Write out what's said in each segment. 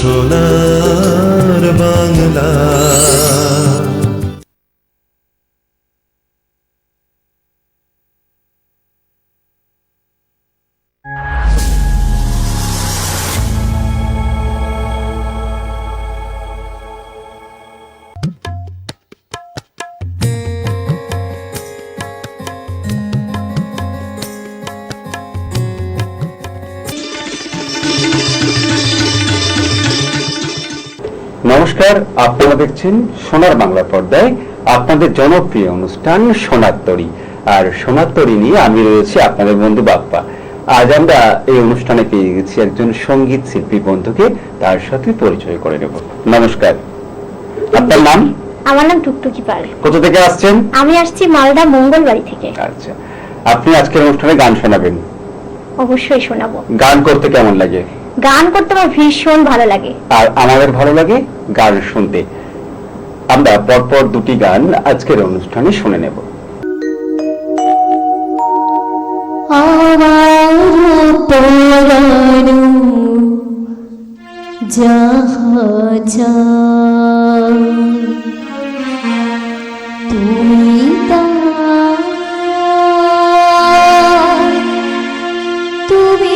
সোনার বাংলা। নমস্কার, আপনারা দেখছেন সোনার বাংলা পর্দায় আপনাদের জনপ্রিয় অনুষ্ঠান সোনার তরী। আর সোনার তরী নিয়ে আমি রয়েছি আপনাদের বন্ধু বাপ্পা। আজ আমরা এই অনুষ্ঠানে পেয়ে গেছি একজন সঙ্গীত শিল্পী বন্ধুকে, তার সাথে পরিচয় করে নেব। নমস্কার, আপনার নাম? আমার নাম টুকটুকি পাল। কোথা থেকে আসছেন? আমি আসছি মালদা মঙ্গলবাড়ি থেকে। আচ্ছা, আপনি আজকের অনুষ্ঠানে গান শোনাবেন? অবশ্যই শোনাবো। গান করতে কেমন লাগে? গান করতে আমার ভীষণ ভালো লাগে। আর আমাদের ভালো লাগে গান শুনতে। আমরা পরপর দুটি গান আজকের অনুষ্ঠানে শুনে নেব। তুমি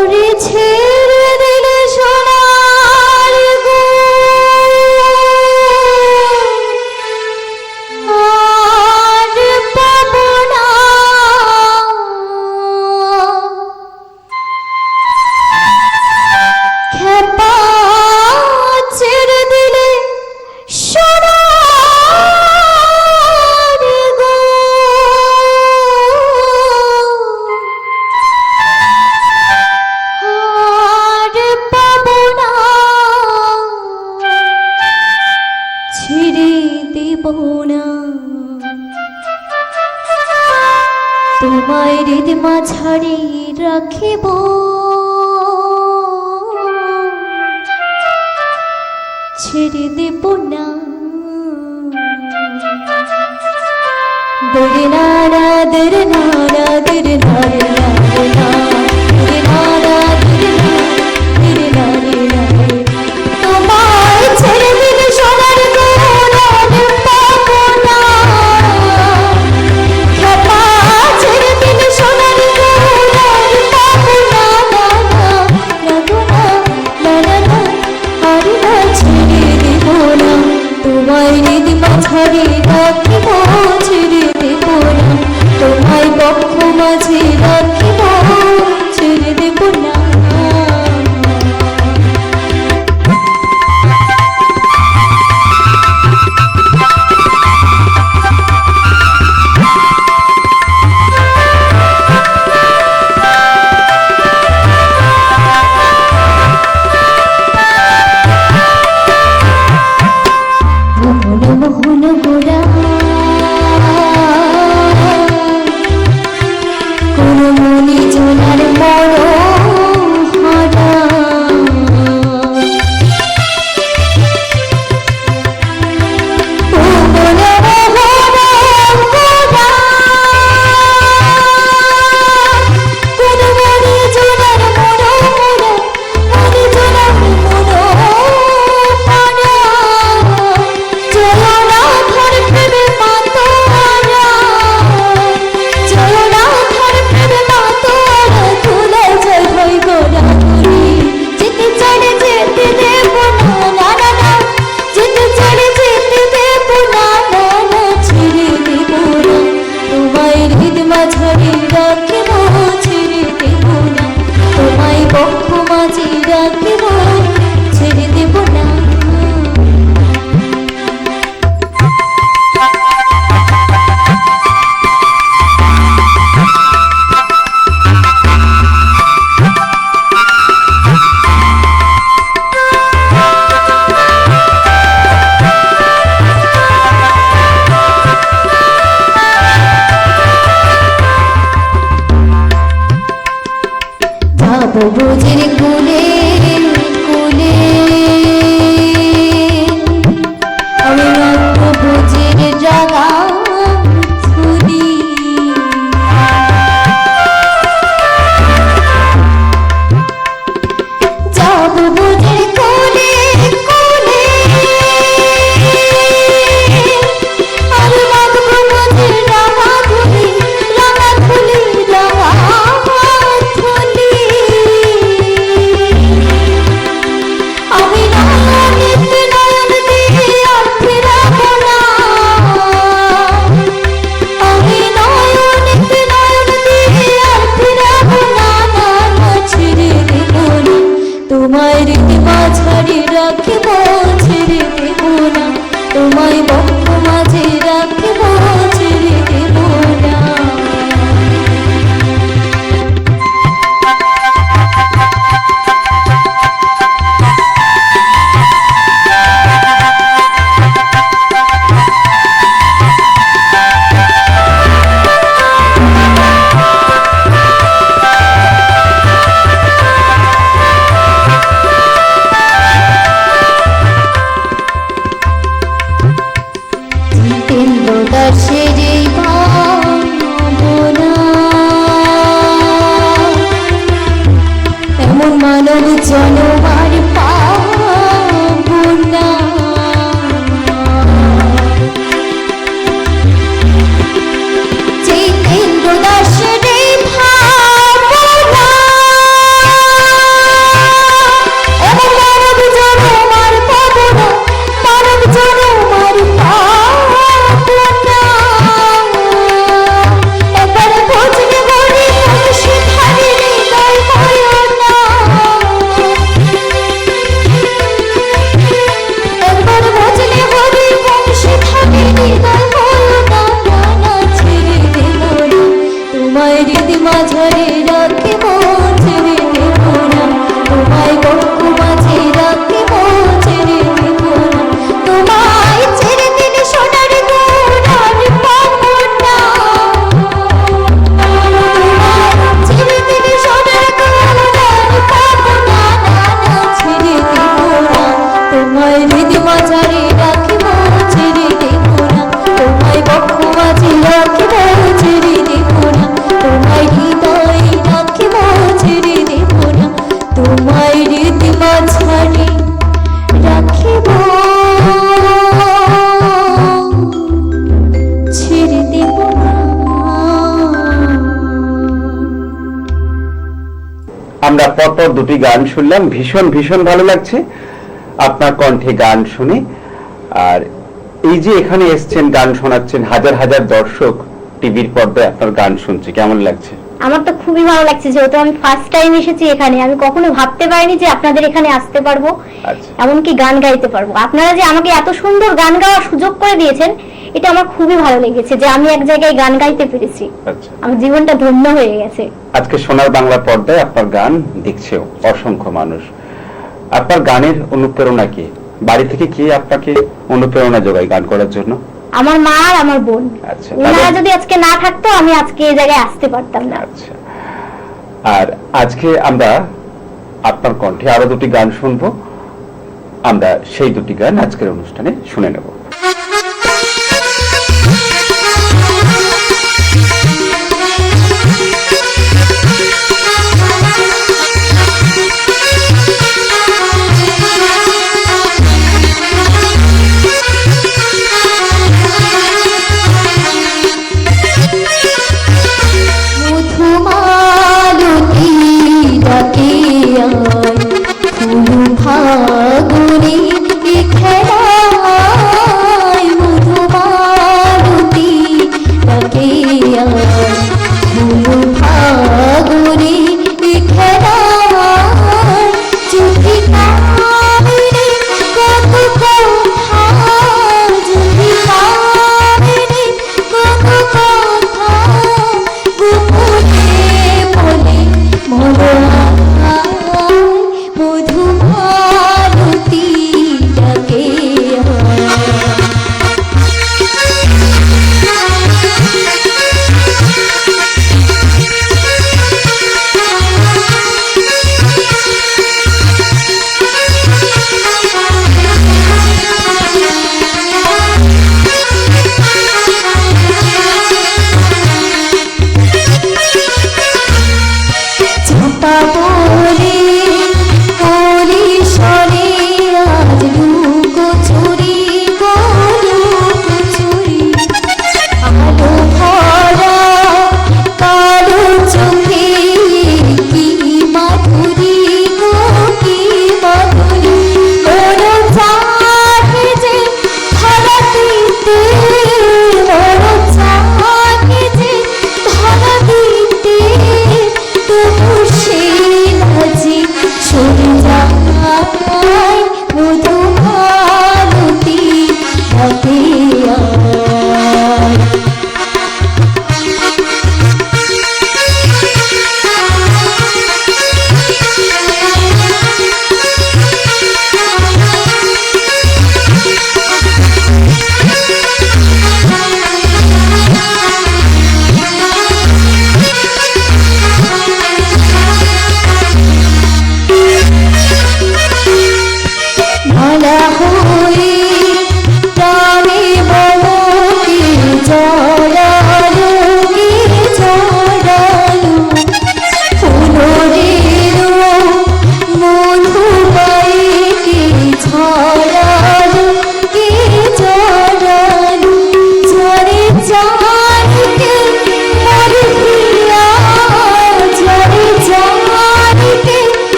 ওরে ছেড়ে দিলে সোনার গো আর পাবো না খেপা ছেড়ে দিলে সোনার গো আর পাবো না ছেড়ে দেব না তোমায় হৃদ মাঝারে রাখিব ছেড়ে দেব না দরে নানা দরে নানা দরে নারে নারে না দরে নানা দরে না দরে নারে নারে তোমায় ছেড়ে দিলে সোনার গো আর পাবো না খেপা ছেড়ে দিলে সোনার গো আর পাবো না না গো না না না আর না ছেড়ে দেব না তোমায় হৃদ মাঝারে রাখিব ছেড়ে দেব না তোমায় বক্ষ মাঝে রাখিব ছেড়ে দেব না মোহন মোহন গোরা কোন মনি জনার মর হারা মোহন মোহন গোরা কোন মনি জনার মর মনি জনার মর হারা জয়না ধর প্রেমে মাতোয়ারা জয়না ধর প্রেমে মাতোয়ারা তুলে যায় ভই গোরা তুলি যেতে চলে যেতে দেব না না না না যেতে চলে যেতে দেব না না না ছেড়ে দেব না তোমায় হৃদ মাঝারে রাখিব ছেড়ে দেব না তোমায় বক্ষ মাঝে রাখিব ছেড়ে দেব না যাব বুঝির কুলে কুলে আমি রাখবো বুঝির জাগা ফুলি যাব বুঝির কুলে কুলে আমি রাখবো বুঝির রাঙা ফুলি রাঙা ফুলি রাঙা ফুলি আমি নয়ন নয়ন দিয়ে আর ফিরাবো না আমরা পরপর দুটি গান শুনলাম, ভীষণ ভীষণ ভালো লাগছে আপনার কণ্ঠে গান শুনে। আর এই যে এখানে এসছেন, গান শোনাচ্ছেন, হাজার হাজার দর্শক টিভির পর্দায় আপনার গান শুনছে, কেমন লাগছে? আমার তো খুবই ভালো লাগছে, যেহেতু আমি ফার্স্ট টাইম এসেছি এখানে, আমি কখনো ভাবতে পারিনি যে আপনাদের এখানে আসতে পারবো, আচ্ছা, এমনকি গান গাইতে পারবো। আপনারা যে আমাকে এত সুন্দর গান গাওয়ার সুযোগ করে দিয়েছেন, এটা আমার খুবই ভালো লেগেছে যে আমি এক জায়গায় গান গাইতে পেরেছি। আচ্ছা, আমার জীবনটা ধন্য হয়ে গেছে। আজকে সোনার বাংলা পর্দায় আপনার গান দেখছেও অসংখ্য মানুষ। আপনার গানের অনুপ্রেরণা কি? বাড়ি থেকে কে আপনাকে অনুপ্রেরণা যোগায় গান করার জন্য? আমার মা আর আমার বোন। আচ্ছা, ওনারা যদি আজকে না থাকতো আমি আজকে এই জায়গায় আসতে পারতাম না। আচ্ছা, আর আজকে আমরা আপনার কণ্ঠে আরো দুটি গান শুনবো, আমরা সেই দুটি গান আজকের অনুষ্ঠানে শুনে নেব। মধুমালতী ডাকে আয়, ফুল ফাগুনে খেলায়। মধুমালতী ডাকে আয়, ফুল ফাগুনে খেলায়। যদি কামিনী কত কথা, যদি কামিনী কত কথা, গোপনে বলে মরায়। মধুমালতী ডাকে চাপা বলে কলি সরে আজ লুকো চুরি গো লুকো চুরি। আলো ভরা কালো চোখে কি মাধুরী গো কি মাধুরী। বড় চাহে যে ধরা দিতে, বড় চাহে যে ধরা দিতে, তবু সে লাজে সরে যায়। মধুমালতী ডাকে আয়।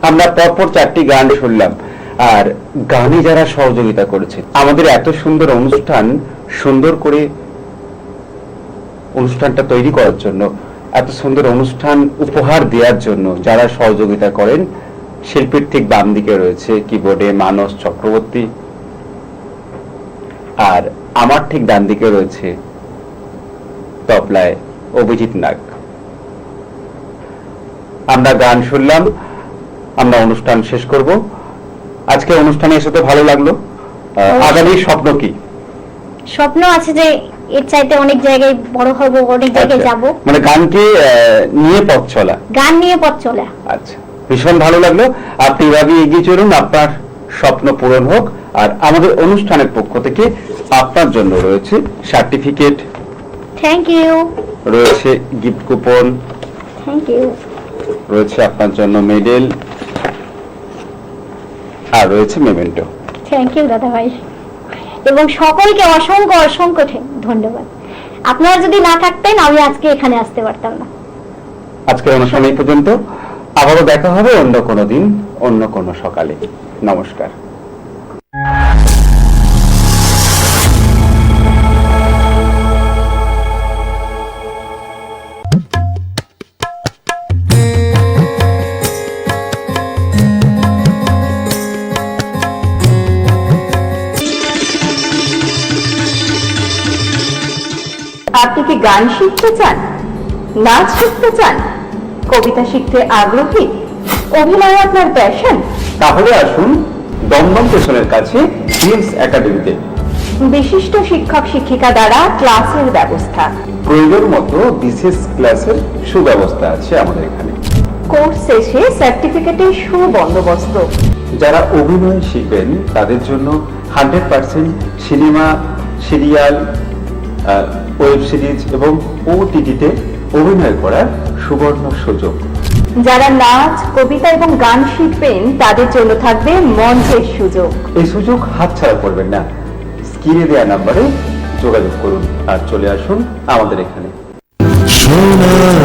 আমরা পরপর 4টি গান শুনলাম, আর গানে যারা সহযোগিতা করেছে আমাদের এত সুন্দর অনুষ্ঠান সুন্দর করে অনুষ্ঠানটা তৈরি করার জন্য, এত সুন্দর অনুষ্ঠান উপহার দেওয়ার জন্য যারা সহযোগিতা করেন, শিল্পীর ঠিক বাম দিকে রয়েছে কিবোর্ডে মানস চক্রবর্তী, আর আমার ঠিক ডান দিকে রয়েছে তবলায় অভিজিৎ নাগ। আমরা গান শুনলাম, আমরা অনুষ্ঠান শেষ করব। আজকে অনুষ্ঠানে এসে তো ভালো লাগলো। আগামী স্বপ্ন কি? স্বপ্ন আছে যে এর চাইতে অনেক জায়গায় বড় হব, অনেক জায়গায় আচ্ছা, যাব। মানে গানকে নিয়ে পথ চলা। গান নিয়ে পথ চলা। আচ্ছা, ভীষণ ভালো লাগলো। আপনি এভাবে এগিয়ে চলুন, আপনার স্বপ্ন পূরণ হোক। আর আমাদের অনুষ্ঠানের পক্ষ থেকে আপনার জন্য রয়েছে সার্টিফিকেট, থ্যাংক ইউ। রয়েছে গিফট কুপন, থ্যাংক ইউ। রয়েছে আপনার জন্য মেডেল, আর রয়েছে মেমেন্টো। থ্যাংক ইউ দাদা ভাই, এবং সকলকে অসংখ্য অসংখ্য ধন্যবাদ। আপনারা যদি না থাকতেন আমি আজকে এখানে আসতে পারতাম না। আজকের অনুষ্ঠান এই পর্যন্ত, আবারও দেখা হবে অন্য কোনো দিন, অন্য কোনো সকালে। নমস্কার। আপনি কি গান শিখতে চান, নাচ শিখতে চান, কবিতা শিখতে আগ্রহী, অভিনয় আপনার প্যাশন? তাহলে আসুন দমদম স্টেশনের কাছে ফিল্মস একাডেমিতে। বিশিষ্ট শিক্ষক শিক্ষিকা দ্বারা ক্লাসের ব্যবস্থা, প্রয়োজন মতো বিশেষ ক্লাসের সুব্যবস্থা আছে আমাদের এখানে। কোর্স শেষে সার্টিফিকেটের সুবন্দোবস্ত। যারা অভিনয় শিখবেন তাদের জন্য 100% সিনেমা, সিরিয়াল, ওয়েব সিরিজ এবং ওটিটিতে অভিনয় করার সুবর্ণ সুযোগ। যারা নাচ, কবিতা এবং গান শিখবেন তাদের জন্য থাকবে মঞ্চের সুযোগ। এই সুযোগ হাতছাড়া করবেন না। স্ক্রিনে দেওয়া নাম্বারে যোগাযোগ করুন আর চলে আসুন আমাদের এখানে। সোনার